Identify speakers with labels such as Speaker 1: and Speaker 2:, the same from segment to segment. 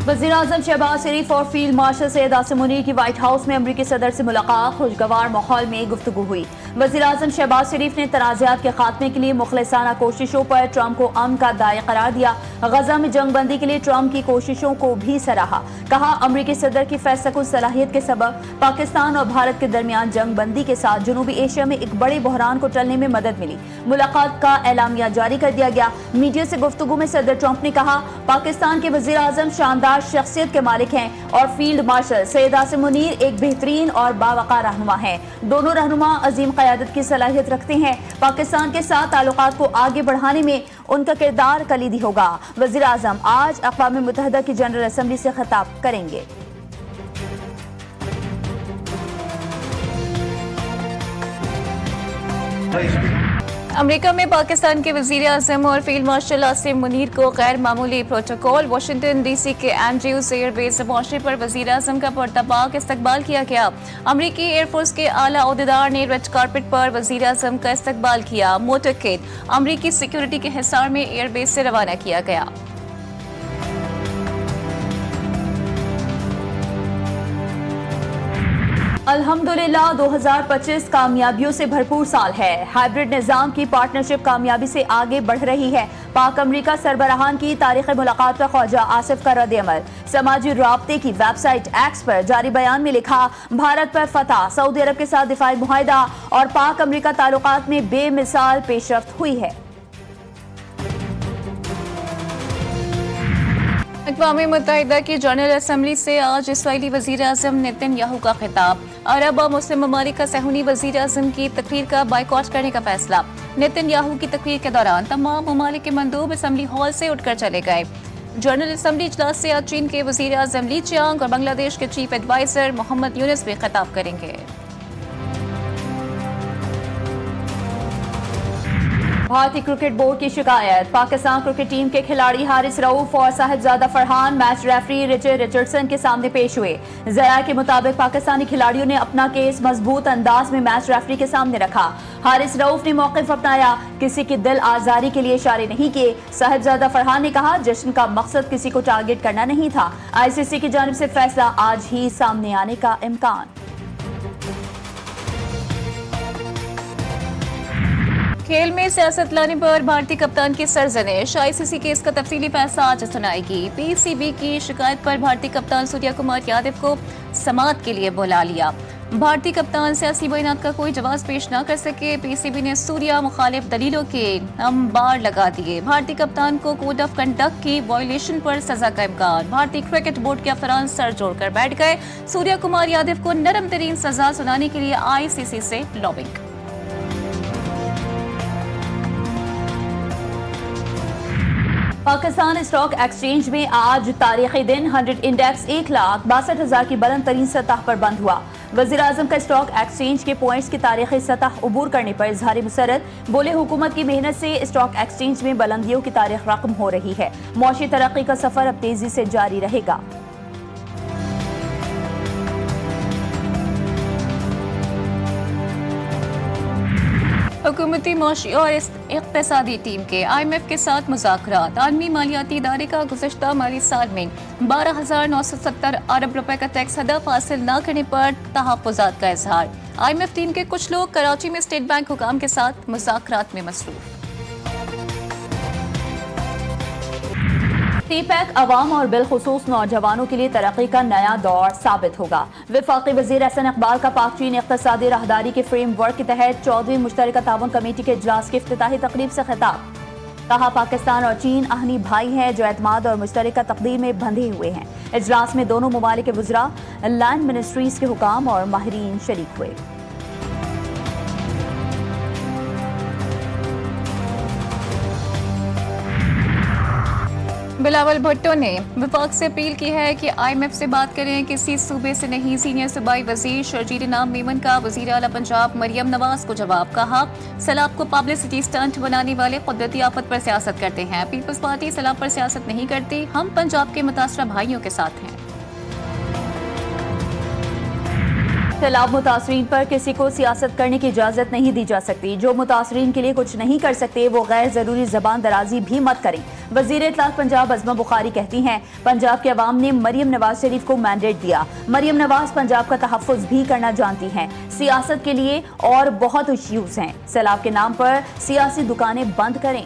Speaker 1: वज़ीर-ए-आज़म शहबाज शरीफ और field marshal Syed Asim Munir की व्हाइट हाउस में अमरीकी सदर से मुलाकात। खुशगवार माहौल में गुफ्तगू हुई। वज़ीर-ए-आज़म शहबाज शरीफ ने तनाज़ात के खात्मे के लिए मुखलिसाना कोशिशों पर ट्रंप को अमन का दाई करार दिया। गजा में जंग बंदी के लिए ट्रंप की कोशिशों को भी सराहा। कहा, अमरीकी सदर की फैसलाकुन सलाहियत के सबब पाकिस्तान और भारत के दरमियान जंग बंदी के साथ जनूबी एशिया में एक बड़े बहरान को टलने में मदद मिली। मुलाकात का एलामिया जारी कर दिया गया। मीडिया से गुफ्तगू में सदर ट्रंप ने कहा, पाकिस्तान के वज़ीर-ए-आज़म शानदार शख्सियत के मालिक हैं और फील्ड मार्शल सैयद आसिम मुनीर एक बेहतरीन और बावकार रहनुमा हैं। दोनों रहनुमा अजीम क़यादत की सलाहियत रखते हैं। पाकिस्तान के साथ ताल्लुकात को आगे बढ़ाने में उनका किरदार कलीदी होगा। वज़ीर-ए-आज़म आज अक़वाम मुत्तहिदा की जनरल असेंबली से खिताब करेंगे। अमेरिका में पाकिस्तान के वज़ीर-ए-आज़म और फील्ड मार्शल आसिम मुनीर को गैर मामूली प्रोटोकॉल। वाशिंगटन डीसी के एंड्रयूज एयरबेस पहुंचने पर वज़ीर-ए-आज़म का पुरतपाक इस्तकबाल किया गया। अमेरिकी एयरफोर्स के आला ओहदेदार ने रेड कारपेट पर वज़ीर-ए-आज़म का इस्तकबाल किया। मोटरकेड अमेरिकी सिक्योरिटी के हिसार में एयरबेस से रवाना किया गया। अल्हम्दुलिल्लाह 2025 कामयाबियों से भरपूर साल है। हाइब्रिड निज़ाम की पार्टनरशिप कामयाबी से आगे बढ़ रही है। पाक अमरीका सरबराहान की तारीख मुलाकात पर ख्वाजा आसिफ का रद्द-ए-अमल। समाजी राब्ते की वेबसाइट एक्स पर जारी बयान में लिखा, भारत पर फतह, सऊदी अरब के साथ दिफाई मुआहिदा और पाक अमरीका ताल्लुकात में बेमिसाल पेशरफ्त हुई है। अक़वाम मुत्तहिदा की जनरल असेंबली से आज इसराइली वज़ीर-ए-आज़म नेतन्याहू का खिताब। अरब और मुस्लिम ममालिक का सहूनी वज़ीर-ए-आज़म की तकरीर का बाइकॉट करने का फैसला। नेतन्याहू की तकरीर के दौरान तमाम ममालिक के मंदूब असेंबली हॉल से उठकर चले गए। जनरल असेंबली इजलास से आज चीन के वज़ीर-ए-आज़म ली चियांग और बांग्लादेश के चीफ एडवाइजर मोहम्मद यूनुस भी खिताब करेंगे। भारतीय क्रिकेट बोर्ड की शिकायत। पाकिस्तान क्रिकेट टीम के खिलाड़ी हारिस रऊफ और Sahibzada Farhan match referee Richard Richardson के सामने पेश हुए। ज़राए के मुताबिक पाकिस्तानी खिलाड़ियों ने अपना केस मजबूत अंदाज में मैच रेफरी के सामने रखा। हारिस रऊफ ने मौक़िफ़ अपनाया, किसी की दिल आज़ारी के लिए इशारे नहीं किए। साहिबजादा फरहान ने कहा, जश्न का मकसद किसी को टारगेट करना नहीं था। ICC की जानिब से फैसला आज ही सामने आने का इम्कान। खेल में सियासत लाने पर भारतीय कप्तान की सरजनिश। ICC केस का तफसीली फैसला आज सुनाएगी। PCB की शिकायत पर भारतीय कप्तान सूर्या कुमार यादव को समाअत के लिए बुला लिया। भारतीय कप्तान सियासी बयानात का कोई जवाब पेश न कर सके। PCB ने सूर्या मुखालिफ दलीलों के अंबार लगा दिए। भारतीय कप्तान को कोड ऑफ कंडक्ट की वायलेशन पर सजा का इम्कान। भारतीय क्रिकेट बोर्ड के अफसरान सर जोड़कर बैठ गए। सूर्या कुमार यादव को नरम तरीन सजा सुनाने के लिए ICC से लॉबिंग। पाकिस्तान स्टॉक एक्सचेंज में आज तारीखी दिन 100 इंडेक्स 1,62,000 की बुलंद तरीन सतह पर बंद हुआ। वज़ीर-ए-आज़म का स्टॉक एक्सचेंज के पॉइंट्स की तारीखी सतह उबूर करने पर इज़हार मुसर्रत। बोले, हुकूमत की मेहनत से स्टॉक एक्सचेंज में बुलंदियों की तारीख रकम हो रही है। मौशी तरक्की का सफर अब तेजी से जारी रहेगा। हुकूमती मौशी और इक़्तिसादी टीम के IMF के साथ मुज़ाकरात। आलमी मालियाती इदारे का गुज़श्ता माली साल में 12,970 अरब रुपए का टैक्स हदफ हासिल न करने पर तहफ़्फ़ुज़ात का इज़हार। IMF टीम के कुछ लोग कराची में स्टेट बैंक हुकाम के साथ मुज़ाकरात में मसरूफ़। टी-पैक अवाम और बिलखुसूस नौजवानों के लिए तरक्की का नया दौर साबित होगा। वफाकी वज़ीर एहसन इकबाल का पाक चीन इक़्तिसादी राहदारी के फ्रेम वर्क के तहत 14वीं मुश्तरका ताउन कमेटी के इजलास की इफ्तिताही तकरीब से खिताब। कहा, पाकिस्तान और चीन आहनी भाई हैं जो एतमाद और मुश्तरका तकदीर में बंधे हुए हैं। इजलास में दोनों ममालिक के वज़रा, लैंड मिनिस्ट्रीज के हुकाम और माहिरीन शरीक हुए। बिलावल भुट्टो ने वफाक से अपील की है कि IMF से बात करें, किसी सूबे से नहीं। सीनियर सूबाई वजीर शर्जील नाम मेमन का वजीर आला पंजाब मरियम नवाज को जवाब। कहा, सैलाब को पब्लिसिटी स्टंट बनाने वाले कुदरती आफत पर सियासत करते हैं। पीपल्स पार्टी सैलाब पर सियासत नहीं करती। हम पंजाब के मुतासरा भाइयों के साथ हैं। सैलाब मुतासरीन पर किसी को सियासत करने की इजाज़त नहीं दी जा सकती। जो मुतासरीन के लिए कुछ नहीं कर सकते वो गैर ज़रूरी ज़बान दराजी भी मत करें। वजीर इत्तलात पंजाब अज़मा बुखारी कहती हैं, पंजाब के अवाम ने मरियम नवाज शरीफ को मैंडेट दिया। मरियम नवाज पंजाब का तहफ़्फ़ुज़ भी करना जानती हैं। सियासत के लिए और बहुत इश्यूज़ हैं। सैलाब के नाम पर सियासी दुकानें बंद करें।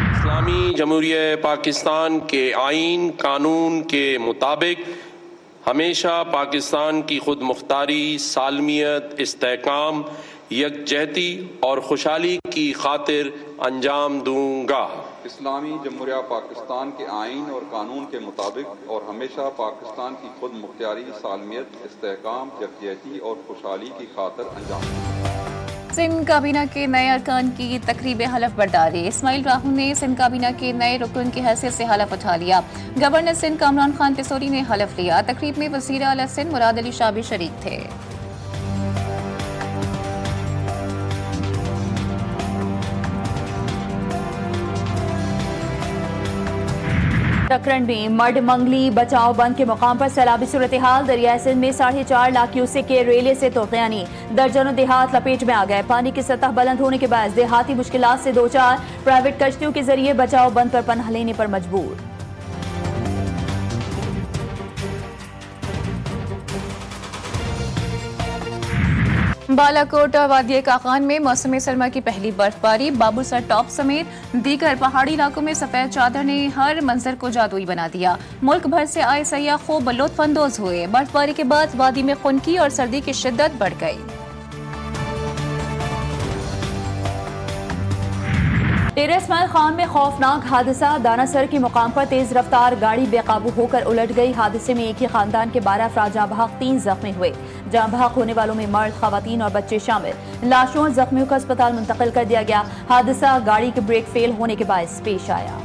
Speaker 2: इस्लामी जमहूरियत पाकिस्तान के आइन कानून के मुताबिक हमेशा पाकिस्तान की खुद मुख्तारी, सालमियत, इस्तेहकाम, यकजहती और खुशहाली की खातिर अंजाम दूंगा।
Speaker 3: इस्लामी जमहूरियत पाकिस्तान के आइन और कानून के मुताबिक और हमेशा पाकिस्तान की खुद मुख्तारी, सालमियत, इस्तेहकाम, यकजहती और खुशहाली की खातिर अंजाम दूंगा।
Speaker 4: सिंध काबीना के नए अरकान की तकरीब हलफ बर्दारी। इस्माइल राहू ने सिंध काबीना के नए रुकन की हैसियत से हलफ उठा लिया। गवर्नर सिंध कामरान खान तिसोरी ने हलफ लिया। तकरीब में वज़ीर आला सिंध मुराद अली शाह भी शरीक थे।
Speaker 1: टकरन में मड मंगली बचाव बंद के मुकाम पर सैलाबी सूरत हाल। दरियाए सिंध में 4.5 लाख क्यूसेक के रेले से तोक़यानी। दर्जनों देहात लपेट में आ गए। पानी की सतह बुलंद होने के बाद देहाती मुश्किलात से दो चार। प्राइवेट कश्तियों के जरिए बचाव बंद पर पनाह लेने पर मजबूर।
Speaker 4: बालाकोट और वादिया काकान में मौसम सरमा की पहली बर्फबारी। बाबूसर टॉप समेत दीगर पहाड़ी इलाकों में सफेद चादर ने हर मंजर को जादुई बना दिया। मुल्क भर से आए सयाह खूब लुत्फानंदोज हुए। बर्फबारी के बाद वादी में खुनकी और सर्दी की शिद्दत बढ़ गई।
Speaker 1: डेरा इस्माइल खान में खौफनाक हादसा। दानासर के मुकाम पर तेज रफ्तार गाड़ी बेकाबू होकर उलट गई। हादसे में एक ही खानदान के 12 अफराद जाँ बहक, 3 जख्मी हुए। जाँ बहक होने वालों में मर्द, खवातीन और बच्चे शामिल। लाशों और जख्मियों को अस्पताल मुंतकिल कर दिया गया। हादसा गाड़ी के ब्रेक फेल होने के बायस पेश आया।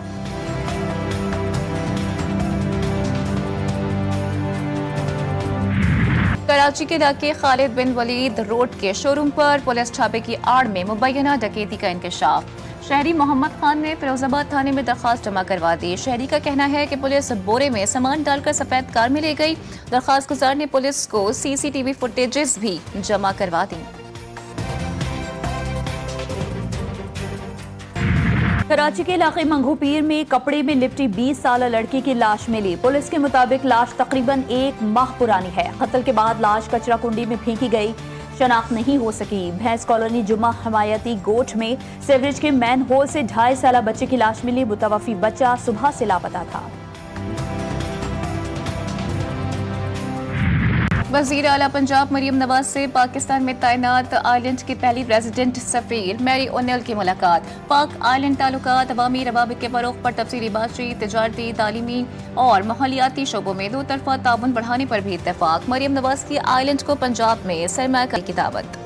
Speaker 4: कराची के इलाके खालिद बिन वलीद रोड के शोरूम पर पुलिस छापे की आड़ में मुबैना डकैती का इंकशाफ। शहरी मोहम्मद खान ने फिरोजाबाद थाने में दरखास्त जमा करवा दी। शहरी का कहना है कि पुलिस बोरे में सामान डालकर सफेद कार में ले गई। दरखास्त गुजार ने पुलिस को CCTV फुटेजेस भी जमा करवा दी।
Speaker 1: कराची के इलाके मंगू पीर में कपड़े में लिपटी 20 साला लड़की की लाश मिली। पुलिस के मुताबिक लाश तकरीबन 1 माह पुरानी है। कत्ल के बाद लाश कचरा कुंडी में फेंकी गई। शनाख्त नहीं हो सकी। भैंस कॉलोनी जुम्मा हमायती गोठ में सेवरेज के मैन होल से 2.5 साला बच्चे की लाश मिली। मुतवफी बच्चा सुबह से लापता था।
Speaker 4: वज़ीर आला पंजाब मरियम नवाज से पाकिस्तान में तैनात आइलैंड की पहली रेजिडेंट सफीर मैरी ओनेल की मुलाकात। पाक आइलैंड ताल्लुकात, अवामी रवाबित के फरोग पर तफसीली बातचीत। तिजारती, तालीमी और माहौलियाती शोबों में दो तरफा ताउन बढ़ाने पर भी इत्तेफाक। मरियम नवाज की आइलैंड को पंजाब में सरमायाकारी की दावत।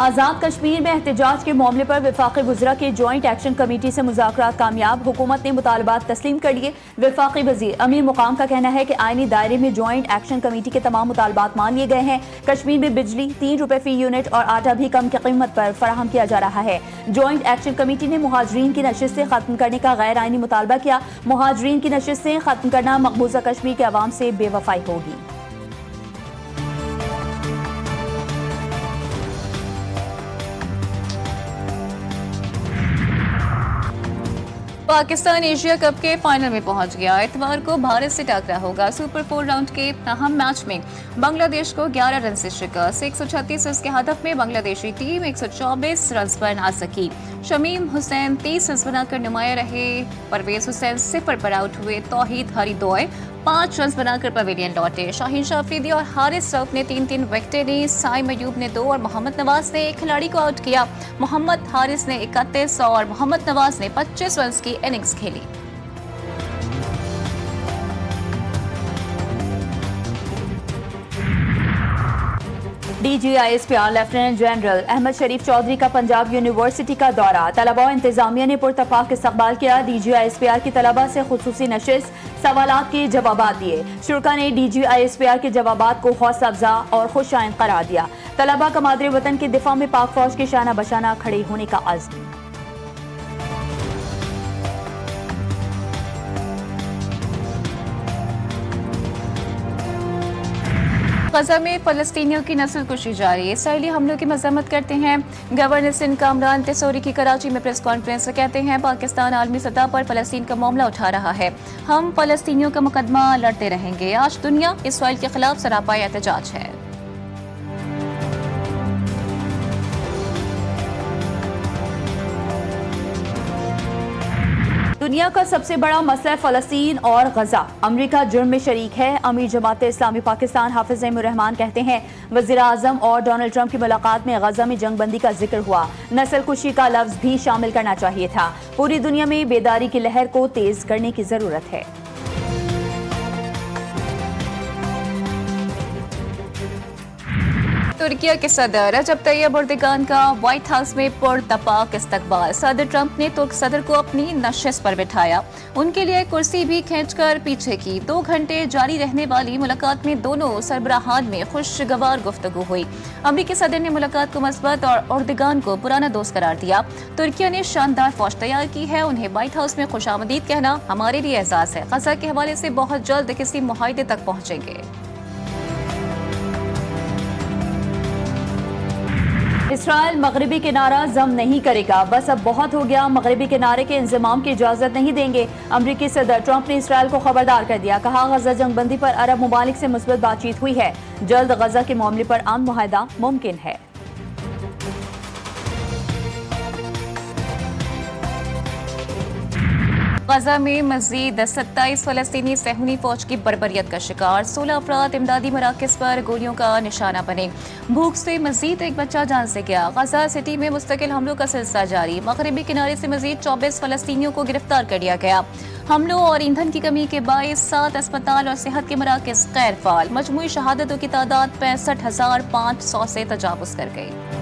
Speaker 1: आजाद कश्मीर में एहतजाज के मामले पर वफाकी वज़रा की जॉइंट एक्शन कमेटी से मुज़ाकरात कामयाब। हुकूमत ने मुतालबात तस्लीम कर लिए। वफाकी वज़ीर अमीर मुकाम का कहना है कि आईनी दायरे में जॉइंट एक्शन कमेटी के तमाम मुतालबात मान लिए गए हैं। कश्मीर में बिजली 3 रुपए फी यूनिट और आटा भी कम की कीमत पर फराहम किया जा रहा है। जॉइंट एक्शन कमेटी ने मुहाजिरीन की नशिस्तें खत्म करने का गैर आईनी मुतालबा किया। मुहाजिरीन की नशिस्तें खत्म करना मकबूजा कश्मीर के अवाम से बेवफाई होगी।
Speaker 4: पाकिस्तान एशिया कप के फाइनल में पहुंच गया। इतवार को भारत से टकरा होगा। सुपर 4 राउंड के अहम मैच में बांग्लादेश को 11 रन से शिकस्त। 136 रन के हदफ में बांग्लादेशी टीम 124 रन बना सकी। शमीम हुसैन 30 रन बनाकर नुमाया रहे। परवेज हुसैन 0 पर आउट हुए। तौहीद हरिदोय 5 रन बनाकर पवेलियन लौटे। शाहीन शाह अफरीदी और हारिस रऊफ ने 3-3 विकेटें ली। साइम अयूब ने 2 और मोहम्मद नवाज ने 1 खिलाड़ी को आउट किया। मोहम्मद हारिस ने 31 और मोहम्मद नवाज ने 25 रन की इनिंग्स खेली।
Speaker 1: DGISPR लेफ्टिनेंट जनरल अहमद शरीफ चौधरी का पंजाब यूनिवर्सिटी का दौरा। तलबा और इंतजामिया ने पुरतफाक इस्तकबाल किया। DGISPR की तलबा से खुसूसी नशिस्त, सवालात के जवाबात दिए। शुरा ने DGISPR के जवाबात को हौसला अफजा और खुश आइंद करार दिया। तलबा का मादरे वतन के दिफा में पाक फौज के शाना बशाना खड़े होने का अज़्म।
Speaker 4: गजा में फलस्तीनियों की नस्लकुशी जारी, इसराइली हमलों की मजम्मत करते हैं। गवर्नर सिंध कामरान तेसौरी की कराची में प्रेस कॉन्फ्रेंस में कहते हैं पाकिस्तान आलमी सतह पर फलस्तीन का मामला उठा रहा है, हम फलस्तीनियों का मुकदमा लड़ते रहेंगे। आज दुनिया इसराइल के खिलाफ सरापा एहतजाज है।
Speaker 1: दुनिया का सबसे बड़ा मसला फलस्तीन और गजा। अमेरिका जुर्म में शरीक है। अमीर जमात इस्लामी पाकिस्तान हाफिज ज़ैनुर रहमान कहते हैं वज़ीर आज़म और डोनाल्ड ट्रंप की मुलाकात में गजा में जंगबंदी का जिक्र हुआ, नस्लकुशी का लफ्ज भी शामिल करना चाहिए था। पूरी दुनिया में बेदारी की लहर को तेज करने की जरूरत है।
Speaker 4: तुर्की के सदर रजब तैयब एर्दोगान का व्हाइट हाउस में पुरतपाक इस्तकबाल। सदर ट्रंप ने तुर्क सदर को अपनी नशिस्त पर बिठाया, उनके लिए कुर्सी भी खींचकर पीछे की। 2 घंटे जारी रहने वाली मुलाकात में दोनों सरबराहान में खुशगवार गुफ्तगू हुई। अमरीकी सदर ने मुलाकात को मस्बत और एर्दोगान को पुराना दोस्त करार दिया। तुर्की ने शानदार फौज तैयार की है, उन्हें व्हाइट हाउस में खुशामदीद कहना हमारे लिए एहसास है। गजा के हवाले से बहुत जल्द किसी मुआहदे तक पहुंचेंगे।
Speaker 1: इसराइल मगरबी किनारा जम नहीं करेगा, बस अब बहुत हो गया, मगरबी किनारे के इंजमाम की इजाजत नहीं देंगे। अमरीकी सदर ट्रंप ने इसराइल को खबरदार कर दिया, कहा गजा जंगबंदी पर अरब मुमालिक से मुस्बत बातचीत हुई है, जल्द गजा के मामले पर अमन मुआहदा मुमकिन है।
Speaker 4: गजा में मजीद 27 फलस्तीनी सहूनी फौज की बर्बरियत का शिकार, 16 अफराद इमदादी मराकज पर गोलियों का निशाना बने। भूख से मजीद एक बच्चा जान से गया। गजा सिटी में मुस्तकिल हमलों का सिलसिला जारी, मगरबी किनारे से मजीद 24 फलस्तीनियों को गिरफ्तार कर लिया गया। हमलों और ईंधन की कमी के बायस 7 अस्पताल और सेहत के मराकज गैर फाल। मजमूई शहादतों की तादाद 65,500 से तजावुज कर गई।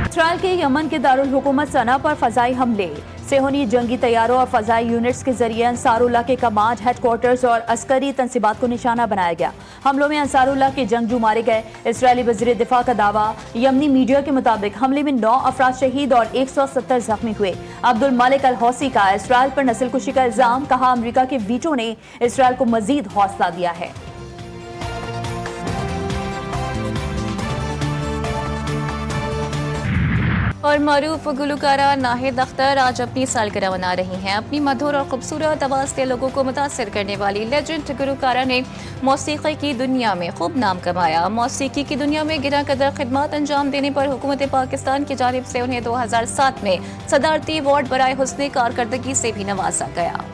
Speaker 1: इसराइल के यमन के दारुल हुकूमत सना पर फजाई हमले, सेहूनी जंगी तैयारों और फजाई यूनिट्स के जरिए अंसारुल्लाह के कमांड हेडक्वार्टर्स और अस्करी तंसीबात को निशाना बनाया गया। हमलों में अंसारुल्लाह के जंगजू मारे गए। इसराइली वज़ीर दिफा का दावा, यमनी मीडिया के मुताबिक हमले में 9 अफराद शहीद और 170 जख्मी हुए। अब्दुल मलिक अल हौसी का इसराइल पर नस्लकुशी का इल्जाम, कहा अमेरिका के वीटो ने इसराइल को मजीद हौसला दिया है।
Speaker 4: और मारूफ गुलकारा नाहिद अख्तर आज अपनी सालगिरह मना रही हैं। अपनी मधुर और खूबसूरत आवाज़ से लोगों को मुतासिर करने वाली लेजेंड गुलकारा ने मौसीकी की दुनिया में खूब नाम कमाया। मौसीकी की दुनिया में गिरा कदर खिदमत अंजाम देने पर हुकूमत पाकिस्तान की जानिब से उन्हें 2007 में सदारती अवार्ड बराए हुस्न कारकर्दगी से भी नवाजा गया।